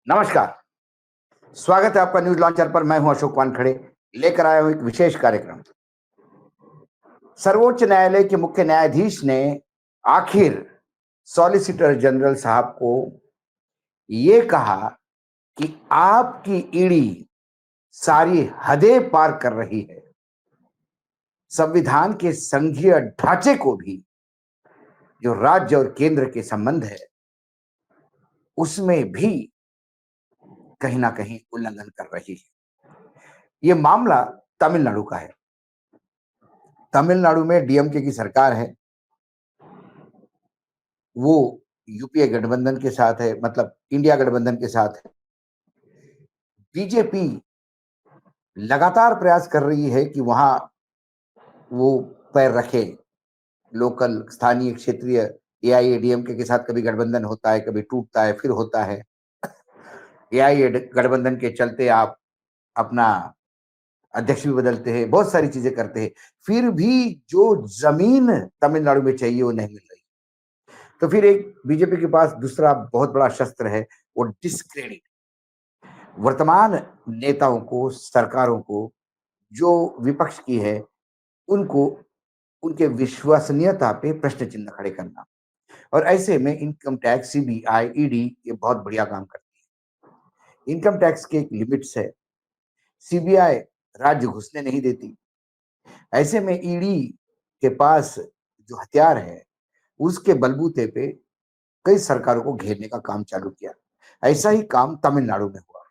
नमस्कार। स्वागत है आपका न्यूज लॉन्चर पर। मैं हूं अशोक वानखड़े, लेकर आया हूं एक विशेष कार्यक्रम। सर्वोच्च न्यायालय के मुख्य न्यायाधीश ने आखिर सॉलिसिटर जनरल साहब को ये कहा कि आपकी ईडी सारी हदें पार कर रही है। संविधान के संघीय ढांचे को भी, जो राज्य और केंद्र के संबंध है, उसमें भी कहीं ना कहीं उल्लंघन कर रही है। ये मामला तमिलनाडु का है। तमिलनाडु में डीएमके की सरकार है। वो यूपीए गठबंधन के साथ है, मतलब इंडिया गठबंधन के साथ है। बीजेपी लगातार प्रयास कर रही है कि वहां वो पैर रखे। लोकल, स्थानीय, क्षेत्रीय एआईएडीएमके के साथ कभी गठबंधन होता है, कभी टूटता है, फिर होता है। एआईए गठबंधन के चलते आप अपना अध्यक्ष भी बदलते हैं, बहुत सारी चीजें करते हैं, फिर भी जो जमीन तमिलनाडु में चाहिए वो नहीं मिल रही। तो फिर एक बीजेपी के पास दूसरा बहुत बड़ा शस्त्र है, वो डिस्क्रेडिट। वर्तमान नेताओं को, सरकारों को, जो विपक्ष की है, उनको उनके विश्वसनीयता पे प्रश्न चिन्ह खड़े करना। और ऐसे में इनकम टैक्स, सीबीआई, ईडी ये बहुत बढ़िया काम करती है। इनकम टैक्स के एक लिमिट्स है। सीबीआई राज्य घुसने नहीं देती। ऐसे में ईडी के पास जो हथियार है, उसके बलबूते पे कई सरकारों को घेरने का काम चालू किया। ऐसा ही काम तमिलनाडु में हुआ।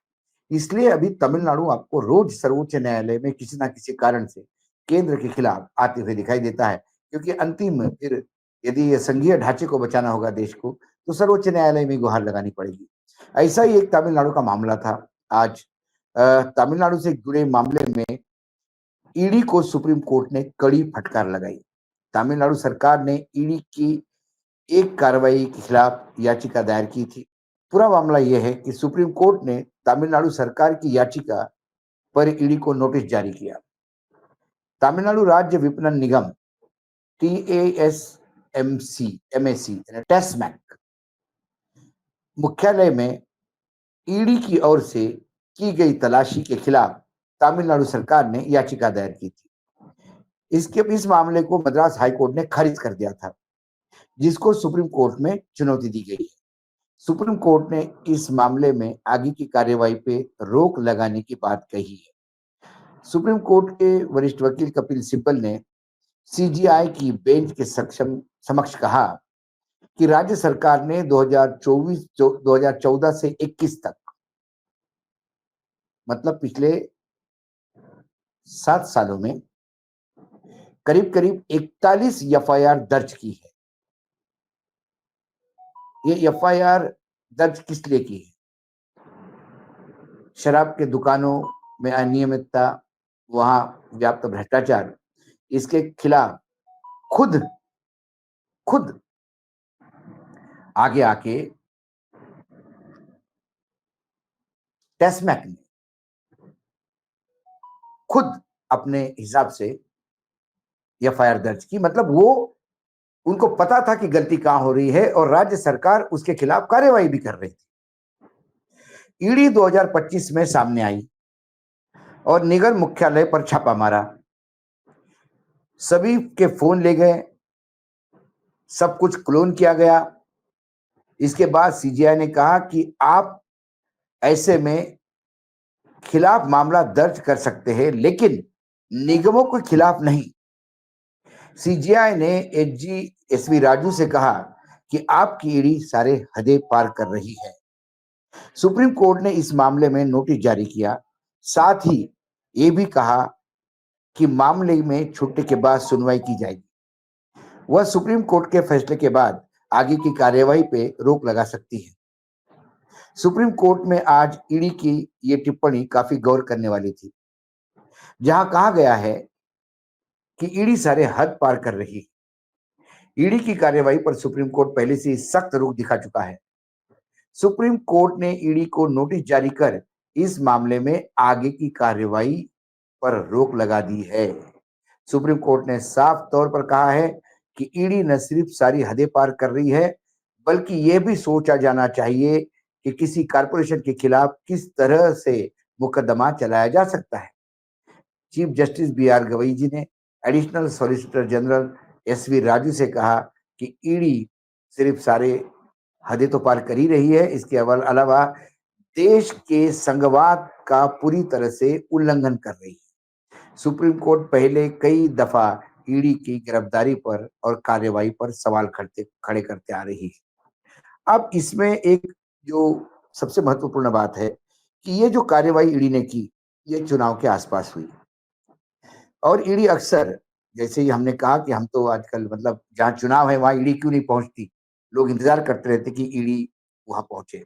इसलिए अभी तमिलनाडु आपको रोज सर्वोच्च न्यायालय में किसी ना किसी कारण से केंद्र के खिलाफ आते हुए दिखाई देता है, क्योंकि अंतिम फिर यदि ये संघीय ढांचे को बचाना होगा देश को, तो सर्वोच्च न्यायालय में गुहार लगानी पड़ेगी। ऐसा ही एक तमिलनाडु का मामला था। आज तमिलनाडु से जुड़े मामले में ईडी को सुप्रीम कोर्ट ने कड़ी फटकार लगाई। तमिलनाडु सरकार ने ईडी की एक कार्रवाई के खिलाफ याचिका दायर की थी। पूरा मामला यह है कि सुप्रीम कोर्ट ने तमिलनाडु सरकार की याचिका पर ईडी को नोटिस जारी किया। तमिलनाडु राज्य विपणन निगम, टीएएसएमसी एमएसी टेस्मैक मुख्यालय में ईडी की ओर से की गई तलाशी के खिलाफ तमिलनाडु सरकार ने याचिका दायर की थी। इस मामले को मद्रास हाईकोर्ट ने खारिज कर दिया था, जिसको सुप्रीम कोर्ट में चुनौती दी गई है। सुप्रीम कोर्ट ने इस मामले में आगे की कार्यवाही पे रोक लगाने की बात कही है। सुप्रीम कोर्ट के वरिष्ठ वकील कपिल सिब्बल ने सीजीआई की बेंच के समक्ष कहा कि राज्य सरकार ने 2014 से 21 तक, मतलब पिछले 7 सालों में करीब करीब 41 एफआईआर दर्ज की है। ये एफआईआर दर्ज किस लिए की है? शराब के दुकानों में अनियमितता, वहां व्याप्त भ्रष्टाचार, इसके खिलाफ खुद खुद आगे आके टेस्मैक ने खुद अपने हिसाब से एफआईआर दर्ज की। मतलब वो, उनको पता था कि गलती कहां हो रही है और राज्य सरकार उसके खिलाफ कार्यवाही भी कर रही थी। ईडी 2025 में सामने आई और निगम मुख्यालय पर छापा मारा। सभी के फोन ले गए, सब कुछ क्लोन किया गया। इसके बाद सीजीआई ने कहा कि आप ऐसे में खिलाफ मामला दर्ज कर सकते हैं, लेकिन निगमों के खिलाफ नहीं। सीजीआई ने एसजी एसवी राजू से कहा कि आपकी ईडी सारे हदें पार कर रही है। सुप्रीम कोर्ट ने इस मामले में नोटिस जारी किया। साथ ही ये भी कहा कि मामले में छुट्टी के बाद सुनवाई की जाएगी। वह सुप्रीम कोर्ट के फैसले के बाद आगे की कार्यवाही पे रोक लगा सकती है। सुप्रीम कोर्ट में आज ईडी की ये टिप्पणी काफी गौर करने वाली थी, जहां कहा गया है कि ईडी सारे हद पार कर रही है। ईडी की कार्यवाही पर सुप्रीम कोर्ट पहले से ही सख्त रुख दिखा चुका है। सुप्रीम कोर्ट ने ईडी को नोटिस जारी कर इस मामले में आगे की कार्यवाही पर रोक लगा दी है। सुप्रीम कोर्ट ने साफ तौर पर कहा है कि ईडी न सिर्फ सारी हदें पार कर रही है, बल्कि यह भी सोचा जाना चाहिए कि किसी कॉर्पोरेशन के खिलाफ किस तरह से मुकदमा चलाया जा सकता है। Chief justice B R Gavai ji ने additional solicitor general S V Raju से कहा कि ईडी सिर्फ सारे हदें तो पार कर ही रही है, इसके अलावा देश के संघवाद का पूरी तरह से उल्लंघन कर रही है। सुप्रीम कोर्ट पहले कई दफा ईडी की गिरफ्तारी पर और कार्यवाही पर सवाल खड़े करते आ रही है। अब इसमें एक जो सबसे महत्वपूर्ण बात है कि ये जो कार्यवाही ईडी ने की, ये चुनाव के आसपास हुई और ईडी अक्सर, जैसे ही हमने कहा कि हम तो आजकल मतलब जहाँ चुनाव है वहां ईडी क्यों नहीं पहुंचती, लोग इंतजार करते रहते कि ईडी वहां पहुंचे।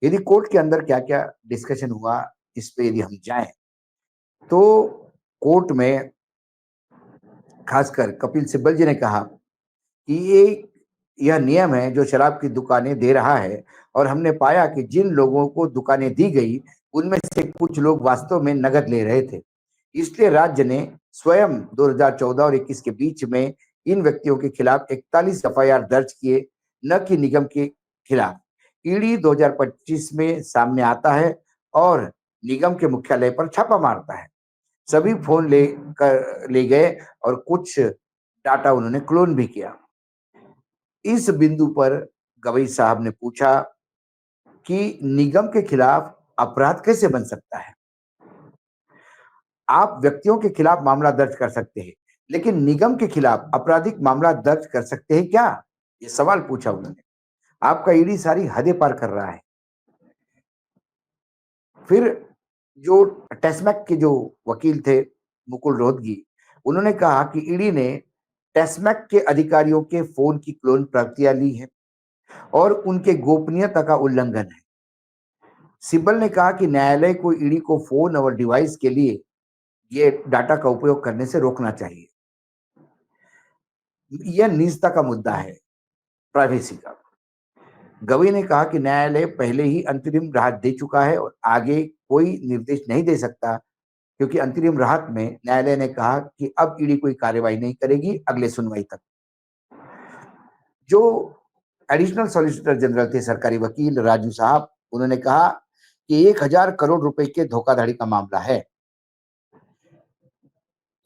यदि कोर्ट के अंदर क्या क्या डिस्कशन हुआ, इस पे यदि हम जाएं तो कोर्ट में खासकर कपिल सिब्बल जी ने कहा कि यह नियम है जो शराब की दुकानें दे रहा है और हमने पाया कि जिन लोगों को दुकानें दी गई उनमें से कुछ लोग वास्तव में नगद ले रहे थे। इसलिए राज्य ने स्वयं 2014 और 21 के बीच में इन व्यक्तियों के खिलाफ 41 एफआईआर दर्ज किए, न कि निगम के खिलाफ। ईडी 2025 में सामने आता है और निगम के मुख्यालय पर छापा मारता है। सभी फोन ले गए और कुछ डाटा उन्होंने क्लोन भी किया। इस बिंदु पर गवई साहब ने पूछा कि निगम के खिलाफ अपराध कैसे बन सकता है? आप व्यक्तियों के खिलाफ मामला दर्ज कर सकते हैं, लेकिन निगम के खिलाफ आपराधिक मामला दर्ज कर सकते हैं क्या? ये सवाल पूछा उन्होंने। आपका ईडी सारी हदें पार कर रहा है। फिर जो टेस्मैक के जो वकील थे मुकुल रोहतगी, उन्होंने कहा कि ईडी ने टेस्मैक के अधिकारियों के फोन की क्लोन प्रतियां ली है और उनके गोपनीयता का उल्लंघन है। सिब्बल ने कहा कि न्यायालय को ईडी को फोन और डिवाइस के लिए ये डाटा का उपयोग करने से रोकना चाहिए। यह निजता का मुद्दा है, प्राइवेसी का। गवई ने कहा कि न्यायालय पहले ही अंतरिम राहत दे चुका है और आगे कोई निर्देश नहीं दे सकता, क्योंकि अंतरिम राहत में न्यायालय ने कहा कि अब ईडी कोई कार्रवाई नहीं करेगी अगले सुनवाई तक। जो एडिशनल सॉलिसिटर जनरल थे, सरकारी वकील राजू साहब, उन्होंने कहा कि 1000 करोड़ रुपए के धोखाधड़ी का मामला है।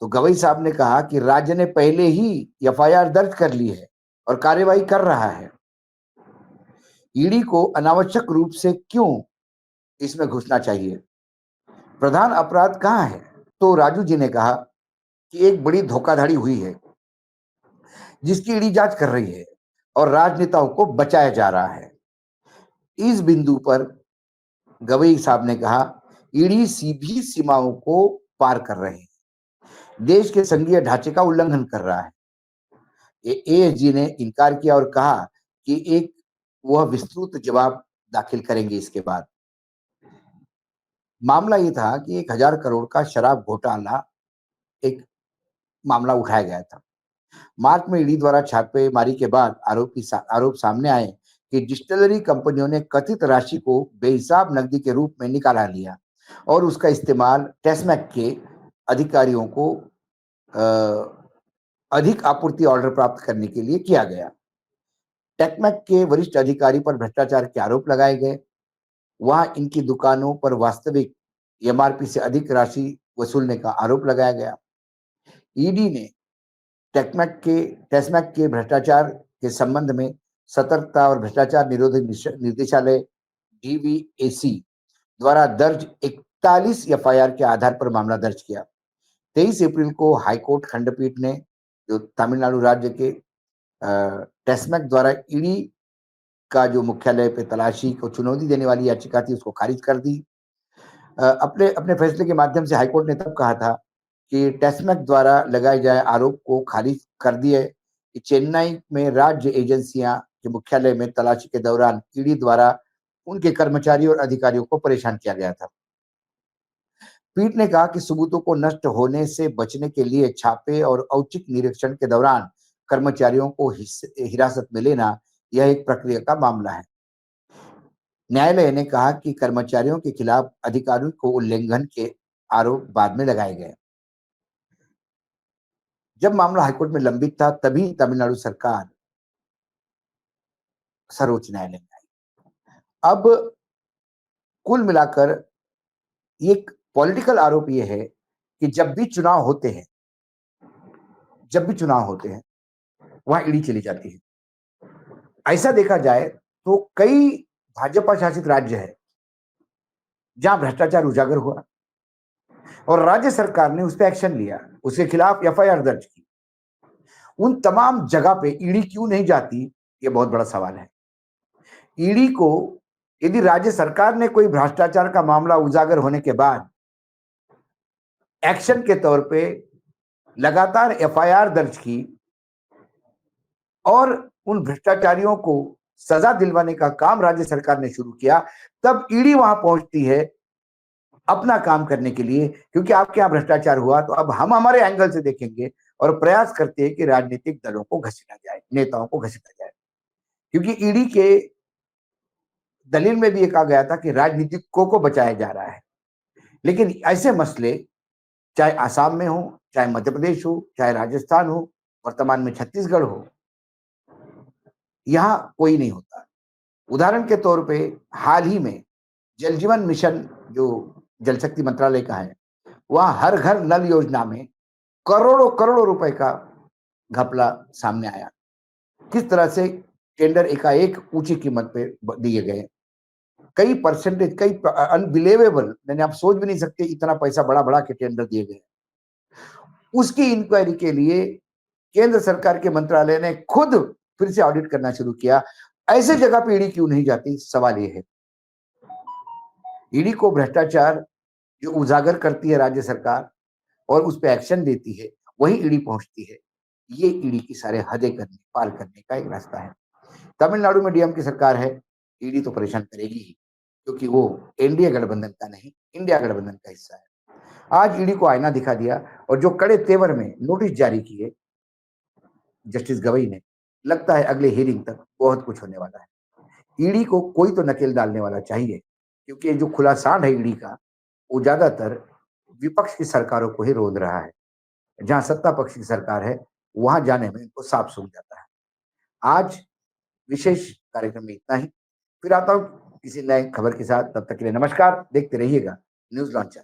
तो गवई साहब ने कहा कि राज्य ने पहले ही एफआईआर दर्ज कर ली है और कार्यवाही कर रहा है। ईडी को अनावश्यक रूप से क्यों इसमें घुसना चाहिए? प्रधान अपराध कहां है? तो राजू जी ने कहा कि एक बड़ी धोखाधड़ी हुई है जिसकी ईडी जांच कर रही है और राजनेताओं को बचाया जा रहा है। इस बिंदु पर गवई साहब ने कहा, ईडी सीधी सीमाओं को पार कर रहे हैं, देश के संघीय ढांचे का उल्लंघन कर रहा है। एएसजी ने इनकार किया और कहा कि वह विस्तृत जवाब दाखिल करेंगे इसके बाद। मामला ये था कि 1000 करोड़ का शराब घोटाला एक मामला उठाया गया था। मार्च में ईडी द्वारा छापेमारी के बाद आरोप सामने आए कि डिस्टिलरी कंपनियों ने कथित राशि को बेहिसाब नकदी के रूप में निकाला लिया और उसका इस्तेमाल टेस्मैक के अधिकारियों को अधिक आपूर्ति ऑर्डर प्राप्त करने के लिए किया गया। टेस्मैक के वरिष्ठ अधिकारी पर भ्रष्टाचार के आरोप लगाए गए। वहां इनकी दुकानों पर वास्तविक एमआरपी से अधिक राशि वसूलने का आरोप लगाया गया। ईडी ने टेस्मैक के भ्रष्टाचार के संबंध में सतर्कता और भ्रष्टाचार निरोधक निर्देशालय डीवीएसी द्वारा दर्ज 41 एफआईआर के आधार पर मामला दर्ज किया। 23 अप्रैल को हाईकोर्ट खंडपीठ ने जो तमिलनाडु राज्य के टेस्मैक द्वारा ईडी का जो मुख्यालय पे तलाशी को चुनौती देने वाली याचिका थी उसको खारिज कर दी। अपने अपने फैसले के माध्यम से हाईकोर्ट ने तब कहा था कि टेस्मैक द्वारा लगाए जाए आरोप को खारिज कर दिए कि चेन्नई में राज्य एजेंसियां के मुख्यालय में तलाशी के दौरान ईडी द्वारा उनके कर्मचारियों और अधिकारियों को परेशान किया गया था। पीठ ने कहा कि सबूतों को नष्ट होने से बचने के लिए छापे और औचक निरीक्षण के दौरान कर्मचारियों को हिरासत में लेना यह एक प्रक्रिया का मामला है। न्यायालय ने कहा कि कर्मचारियों के खिलाफ अधिकारियों को उल्लंघन के आरोप बाद में लगाए गए। जब मामला हाईकोर्ट में लंबित था तभी तमिलनाडु सरकार सर्वोच्च न्यायालय में आई। अब कुल मिलाकर एक पॉलिटिकल आरोप ये है कि जब भी चुनाव होते हैं, वहां ईडी चली जाती है। ऐसा देखा जाए तो कई भाजपा शासित राज्य है जहां भ्रष्टाचार उजागर हुआ और राज्य सरकार ने उस पर एक्शन लिया, उसके खिलाफ एफआईआर दर्ज की। उन तमाम जगह पे ईडी क्यों नहीं जाती, ये बहुत बड़ा सवाल है। ईडी को यदि राज्य सरकार ने कोई भ्रष्टाचार का मामला उजागर होने के बाद एक्शन के तौर पे लगातार एफआईआर दर्ज की और उन भ्रष्टाचारियों को सजा दिलवाने का काम राज्य सरकार ने शुरू किया, तब ईडी वहां पहुंचती है अपना काम करने के लिए, क्योंकि आपके यहां भ्रष्टाचार हुआ तो अब हम हमारे एंगल से देखेंगे और प्रयास करते हैं कि राजनीतिक दलों को घसीटा जाए, नेताओं को घसीटा जाए। क्योंकि ईडी के दलील में भी ये कहा गया था कि राजनीतिकों को बचाया जा रहा है, लेकिन ऐसे मसले चाहे आसाम में हो, चाहे मध्य प्रदेश हो, चाहे राजस्थान हो, वर्तमान में छत्तीसगढ़ हो, यहां कोई नहीं होता। उदाहरण के तौर पे हाल ही में जल जीवन मिशन जो जल शक्ति मंत्रालय का है, वहां हर घर नल योजना में करोड़ों करोड़ों रुपए का घपला सामने आया। किस तरह से टेंडर एकाएक ऊंची कीमत पे दिए गए, कई परसेंटेज, कई अनबिलीवेबल, मैंने आप सोच भी नहीं सकते इतना पैसा बढ़ा बढ़ा के टेंडर दिए गए। उसकी इंक्वायरी के लिए केंद्र सरकार के मंत्रालय ने खुद फिर से ऑडिट करना शुरू किया। ऐसे जगह पे ईडी क्यों नहीं जाती, सवाल ये है। ईडी को भ्रष्टाचार जो उजागर करती है राज्य सरकार और उस पर एक्शन देती है, वही ईडी पहुंचती है। ये ईडी की सारे हदें करने पार करने का एक रास्ता है। तमिलनाडु में डीएम की सरकार है, ईडी तो परेशान करेगी ही, क्योंकि वो एनडीए गठबंधन का नहीं, इंडिया गठबंधन का हिस्सा है। आज ईडी को आईना दिखा दिया और जो कड़े तेवर में नोटिस जारी किए जस्टिस गवई ने, लगता है अगले हियरिंग तक बहुत कुछ होने वाला है। ईडी को कोई तो नकेल डालने वाला चाहिए, क्योंकि जो खुला सांड है ईडी का, वो ज्यादातर विपक्ष की सरकारों को ही रोंद रहा है। जहां सत्ता पक्ष की सरकार है, वहां जाने में इनको साफ सूझ जाता है। आज विशेष कार्यक्रम में इतना ही, फिर आता हूं किसी नए खबर के साथ। तब तक के लिए नमस्कार, देखते रहिएगा न्यूज लॉन्च।